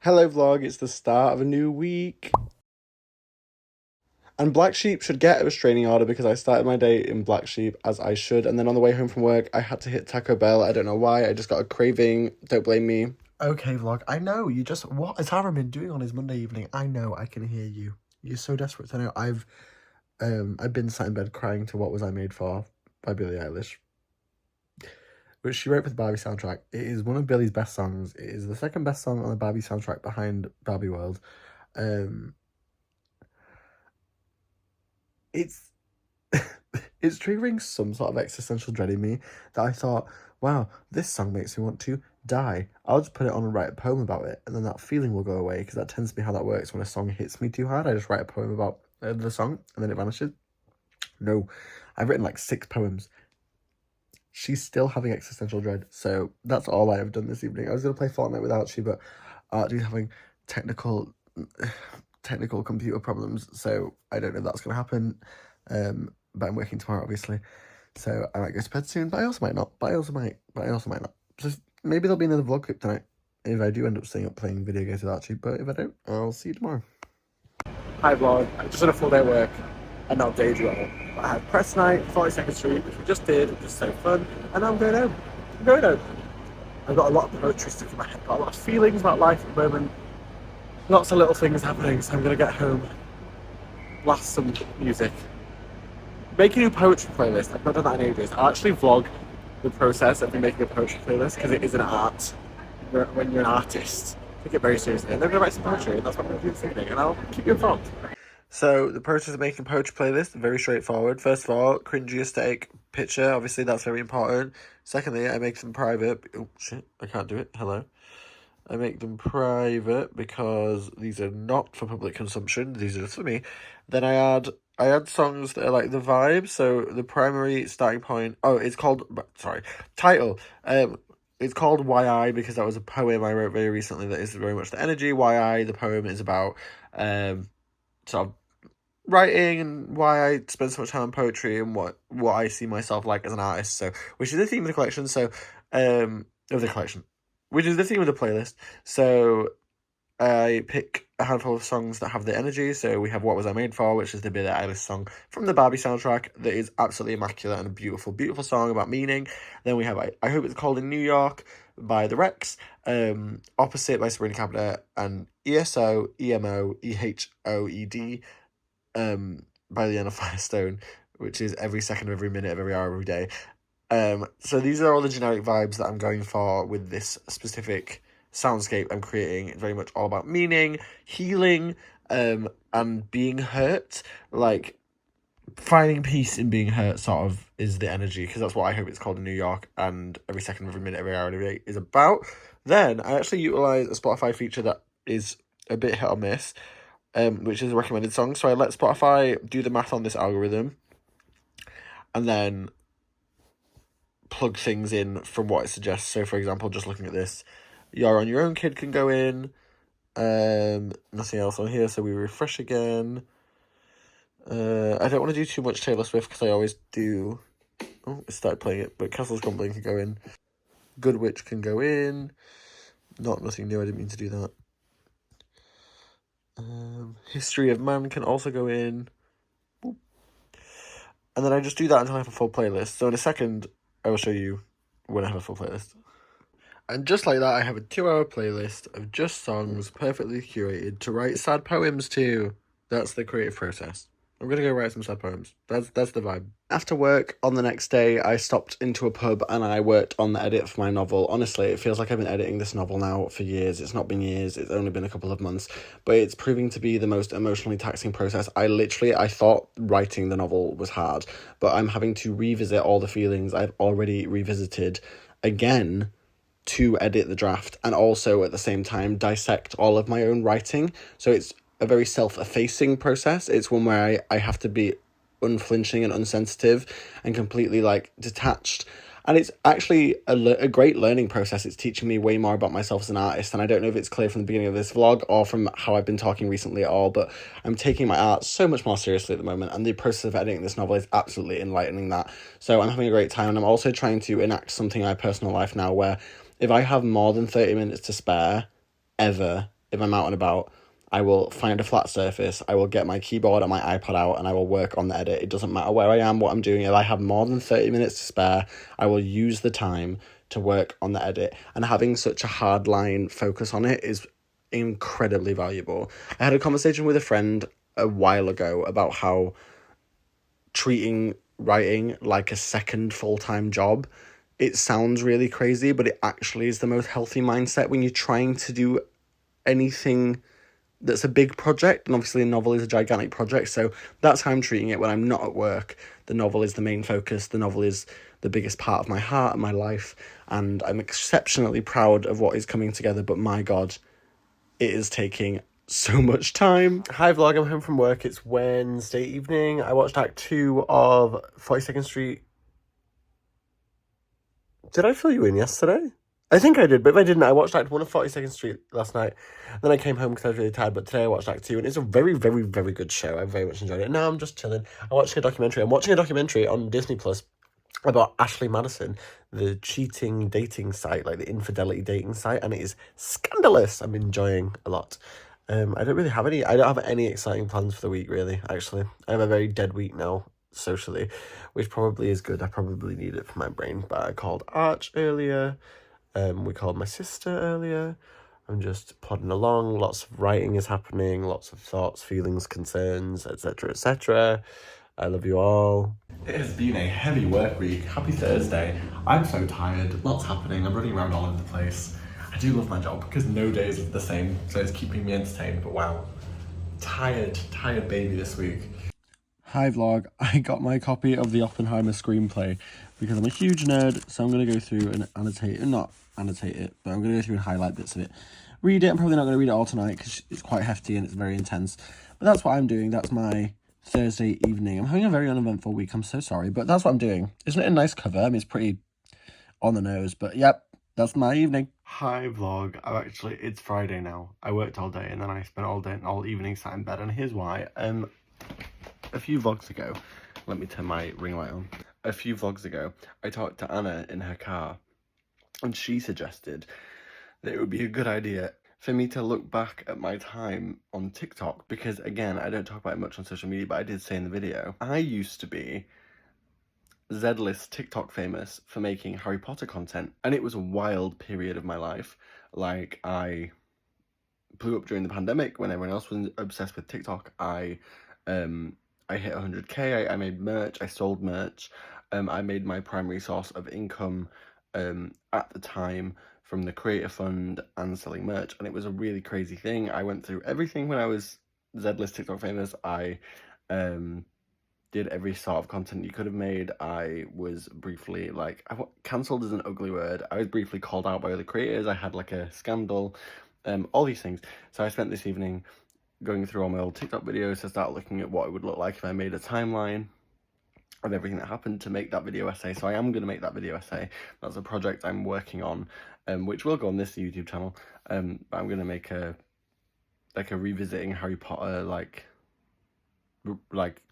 Hello vlog, it's the start of a new week. And Black Sheep should get a restraining order because I started my day in Black Sheep as I should. And then on the way home from work, I had to hit Taco Bell. I don't know why, I just got a craving. Don't blame me. Okay vlog, I know, what has Aaron been doing on his Monday evening? I know, I can hear you. You're so desperate to know. I've been sat in bed crying to What Was I Made For by Billie Eilish, which she wrote for the Barbie soundtrack. It is one of Billie's best songs. It is the second best song on the Barbie soundtrack behind Barbie World. It's it's triggering some sort of existential dread in me that I thought, wow, this song makes me want to die. I'll just put it on and write a poem about it, and then that feeling will go away, because that tends to be how that works when a song hits me too hard. I just write a poem about the song, and then it vanishes. No, I've written like 6 poems. She's still having existential dread, so that's all I have done this evening. I was going to play Fortnite without you, but Archie's having technical computer problems, so I don't know if that's going to happen. But I'm working tomorrow, obviously, so I might go to bed soon, but I also might not. But I also might not. So maybe there'll be another vlog clip tonight if I do end up staying up playing video games with Archie. But if I don't, I'll see you tomorrow. Hi vlog. I just had a full day at work and not day as well. I had press night, 42nd Street, which we just did, which was so fun, and now I'm going home. I've got a lot of poetry stuck in my head, got a lot of feelings about life at the moment. Lots of little things happening, so I'm going to get home, blast some music, make a new poetry playlist. I've not done that in ages. I'll actually vlog the process of me making a poetry playlist, because it is an art. When you're an artist, take it very seriously. And then I'm going to write some poetry, and that's what I'm going to do this evening, and I'll keep you informed. So the process of making a poetry playlist, very straightforward. First of all, cringy aesthetic picture, obviously that's very important. Secondly, I make them private. Oh shit, I can't do it. Hello. I make them private because these are not for public consumption. These are just for me. Then I add songs that are like the vibe. So the primary starting point. Oh, it's called. Sorry, title. It's called Why I, because that was a poem I wrote very recently that is very much the energy. Why I, the poem is about sort of writing and why I spend so much time on poetry and what I see myself like as an artist. So, which is the theme of the collection. So, which is the theme of the playlist. So, I pick a handful of songs that have the energy. So we have What Was I Made For, which is the Billie Eilish song from the Barbie soundtrack that is absolutely immaculate and a beautiful, beautiful song about meaning. Then we have I Hope It's Cold in New York by The Rex, Opposite by Sabrina Carpenter, and ESO, EMO, EHOED by Leanna Firestone, which is every second of every minute of every hour of every day. So these are all the generic vibes that I'm going for with this specific soundscape I'm creating. It's very much all about meaning, healing, and being hurt. Like, finding peace in being hurt sort of is the energy, because that's what I Hope It's Called in New York and every second of every minute, every hour of every day is about. Then I actually utilize a Spotify feature that is a bit hit or miss, which is a recommended song. So I let Spotify do the math on this algorithm and then plug things in from what it suggests. So for example, just looking at this, You're on Your Own Kid can go in. Nothing else on here, so we refresh again. I don't want to do too much Taylor Swift because I always do. Oh, it started playing it, but Castle's Crumbling can go in. Good Witch can go in. Nothing new, I didn't mean to do that. History of Man can also go in. Boop. And then I just do that until I have a full playlist. So in a second, I will show you when I have a full playlist. And just like that, I have a 2-hour playlist of just songs perfectly curated to write sad poems to. That's the creative process. I'm going to go write some sad poems. That's the vibe. After work on the next day, I stopped into a pub and I worked on the edit for my novel. Honestly, it feels like I've been editing this novel now for years. It's not been years. It's only been a couple of months. But it's proving to be the most emotionally taxing process. I thought writing the novel was hard. But I'm having to revisit all the feelings I've already revisited again to edit the draft, and also at the same time dissect all of my own writing. So it's a very self-effacing process. It's one where I have to be unflinching and unsensitive and completely like detached, and it's actually a great learning process. It's teaching me way more about myself as an artist, and I don't know if it's clear from the beginning of this vlog or from how I've been talking recently at all, but I'm taking my art so much more seriously at the moment, and the process of editing this novel is absolutely enlightening that. So I'm having a great time, and I'm also trying to enact something in my personal life now where if I have more than 30 minutes to spare, ever, if I'm out and about, I will find a flat surface, I will get my keyboard and my iPad out, and I will work on the edit. It doesn't matter where I am, what I'm doing. If I have more than 30 minutes to spare, I will use the time to work on the edit. And having such a hard line focus on it is incredibly valuable. I had a conversation with a friend a while ago about how treating writing like a second full-time job, it sounds really crazy, but it actually is the most healthy mindset when you're trying to do anything that's a big project. And obviously a novel is a gigantic project, so that's how I'm treating it when I'm not at work. The novel is the main focus, the novel is the biggest part of my heart and my life, and I'm exceptionally proud of what is coming together, but my god, it is taking so much time. Hi vlog, I'm home from work. It's Wednesday evening. I watched Act 2 of 42nd Street. Did I fill you in yesterday? I think I did, but if I didn't, I watched Act 1 of 42nd Street last night. Then I came home because I was really tired, but today I watched Act 2, and it's a very, very, very good show. I very much enjoyed it. Now I'm just chilling. I'm watching a documentary. I'm watching a documentary on Disney Plus about Ashley Madison, the cheating dating site, like the infidelity dating site, and it is scandalous. I'm enjoying a lot. I don't have any exciting plans for the week, really, actually. I have a very dead week now, socially, which probably is good. I probably need it for my brain, but I called Arch earlier. We called my sister earlier. I'm just plodding along. Lots of writing is happening, lots of thoughts, feelings, concerns, etc., etc. I love you all. It has been a heavy work week. Happy Thursday. I'm so tired. Lots happening. I'm running around all over the place. I do love my job because no days are the same, so it's keeping me entertained, but wow. Tired baby this week. Hi vlog, I got my copy of the Oppenheimer screenplay because I'm a huge nerd, so I'm going to go through and not annotate it, but I'm going to go through and highlight bits of it. Read it. I'm probably not going to read it all tonight because it's quite hefty and it's very intense, but that's what I'm doing. That's my Thursday evening. I'm having a very uneventful week, I'm so sorry, but that's what I'm doing. Isn't it a nice cover? I mean, it's pretty on the nose, but yep, that's my evening. Hi vlog, it's Friday now. I worked all day and then I spent all evening sat in bed, and here's why. A few vlogs ago, let me turn my ring light on. A few vlogs ago, I talked to Anna in her car, and she suggested that it would be a good idea for me to look back at my time on TikTok, because again, I don't talk about it much on social media, but I did say in the video, I used to be Z-list TikTok famous for making Harry Potter content, and it was a wild period of my life. Like, I blew up during the pandemic when everyone else was obsessed with TikTok. I hit 100k, I made merch, I sold merch, I made my primary source of income at the time from the Creator Fund and selling merch, and it was a really crazy thing. I went through everything when I was Z-list TikTok famous. I did every sort of content you could have made. I was briefly, cancelled is an ugly word, I was briefly called out by other creators, I had like a scandal, all these things. So I spent this evening going through all my old TikTok videos to start looking at what it would look like if I made a timeline of everything that happened to make that video essay. So I am going to make that video essay. That's a project I'm working on, which will go on this YouTube channel. But I'm going to make a revisiting Harry Potter, like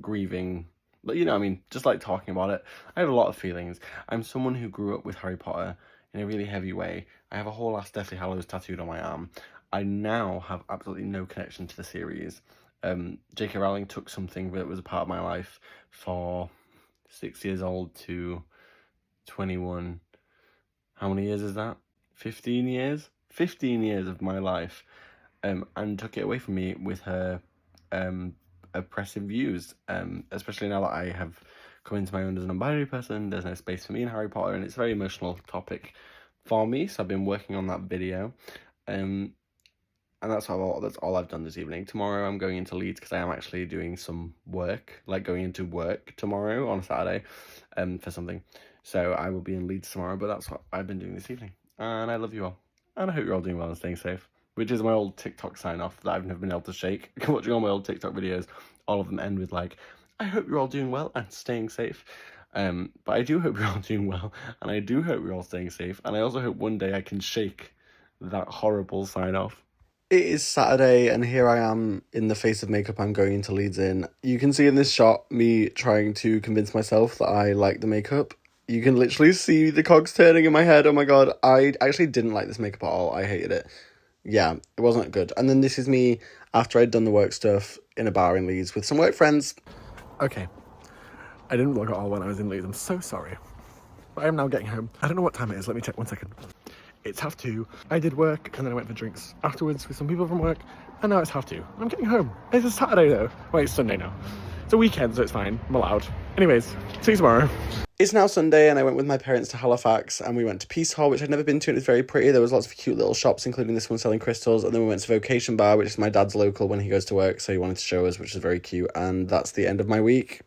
grieving, but you know what I mean, just like talking about it. I have a lot of feelings. I'm someone who grew up with Harry Potter in a really heavy way. I have a whole ass Deathly Hallows tattooed on my arm. I now have absolutely no connection to the series. J.K. Rowling took something that was a part of my life for 6 years old to 21. How many years is that? 15 years? 15 years of my life, and took it away from me with her oppressive views, especially now that I have come into my own as a non-binary person. There's no space for me in Harry Potter, and it's a very emotional topic for me, so I've been working on that video. And that's all I've done this evening. Tomorrow I'm going into Leeds because I am actually doing some work, like going into work tomorrow on Saturday, for something. So I will be in Leeds tomorrow, but that's what I've been doing this evening. And I love you all. And I hope you're all doing well and staying safe, which is my old TikTok sign-off that I've never been able to shake. Watching all my old TikTok videos, all of them end with like, I hope you're all doing well and staying safe. But I do hope you're all doing well, and I do hope you're all staying safe, and I also hope one day I can shake that horrible sign-off. It is Saturday, and here I am in the face of makeup I'm going into Leeds in. You can see in this shot me trying to convince myself that I like the makeup. You can literally see the cogs turning in my head. Oh my god, I actually didn't like this makeup at all. I hated it. Yeah, it wasn't good. And then this is me after I'd done the work stuff in a bar in Leeds with some work friends. Okay, I didn't vlog at all when I was in Leeds. I'm so sorry. But I am now getting home. I don't know what time it is. Let me check 1 second. It's 2:30. I did work and then I went for drinks afterwards with some people from work. And now it's 2:30. I'm getting home. It's a Saturday though. Wait, it's Sunday now. It's a weekend, so it's fine. I'm allowed. Anyways, see you tomorrow. It's now Sunday and I went with my parents to Halifax and we went to Peace Hall, which I'd never been to, and it's very pretty. There was lots of cute little shops, including this one selling crystals, and then we went to Vocation Bar, which is my dad's local when he goes to work, so he wanted to show us, which is very cute, and that's the end of my week.